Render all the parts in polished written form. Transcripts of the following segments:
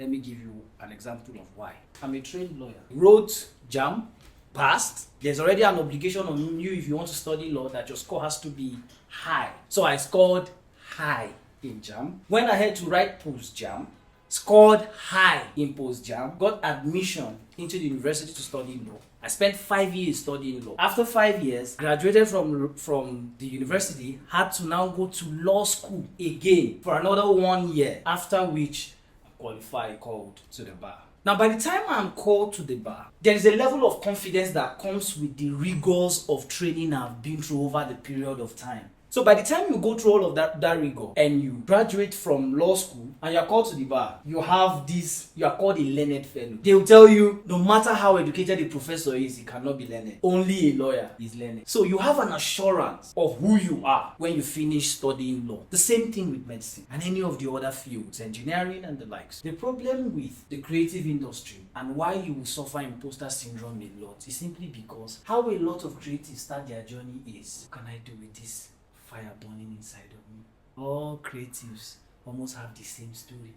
Let me give you an example of why. I'm a trained lawyer. Wrote JAM, passed. There's already an obligation on you if you want to study law that your score has to be high. So I scored high in JAM. Went ahead to write post-JAM. Scored high in post-JAM. Got admission into the university to study law. I spent 5 years studying law. After 5 years, graduated from the university, had to now go to law school again for another 1 year, after which I qualified, called to the bar. Now, by the time I'm called to the bar, there is a level of confidence that comes with the rigors of training I've been through over the period of time. So by the time you go through all of that rigor and you graduate from law school and you're called to the bar, you are called a learned fellow. They'll tell you, no matter how educated a professor is, he cannot be learned. Only a lawyer is learned. So you have an assurance of who you are when you finish studying law. The same thing with medicine and any of the other fields, engineering and the likes. The problem with the creative industry and why you will suffer imposter syndrome a lot is simply because how a lot of creatives start their journey is, what can I do with this fire burning inside of me? All creatives almost have the same story.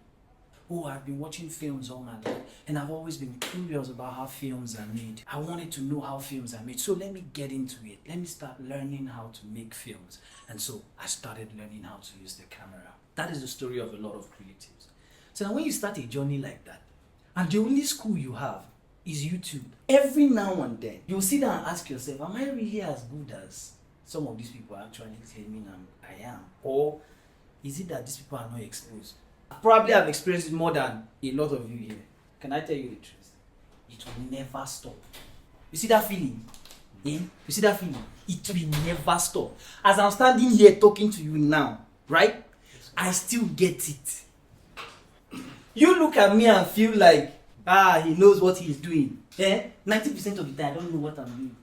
Oh, I've been watching films all my life and I've always been curious about how films are made. I wanted to know how films are made, so let me get into it. Let me start learning how to make films. And so I started learning how to use the camera. That is the story of a lot of creatives. So now when you start a journey like that, and the only school you have is YouTube, every now and then you'll sit down and ask yourself, am I really as good as some of these people actually claiming I am? Or is it that these people are not exposed? I probably have experienced it more than a lot of you here. Can I tell you the truth? It will never stop. You see that feeling? Yeah? You see that feeling? It will never stop. As I'm standing here talking to you now, right? I still get it. You look at me and feel like, he knows what he's doing. 90% of the time, I don't know what I'm doing.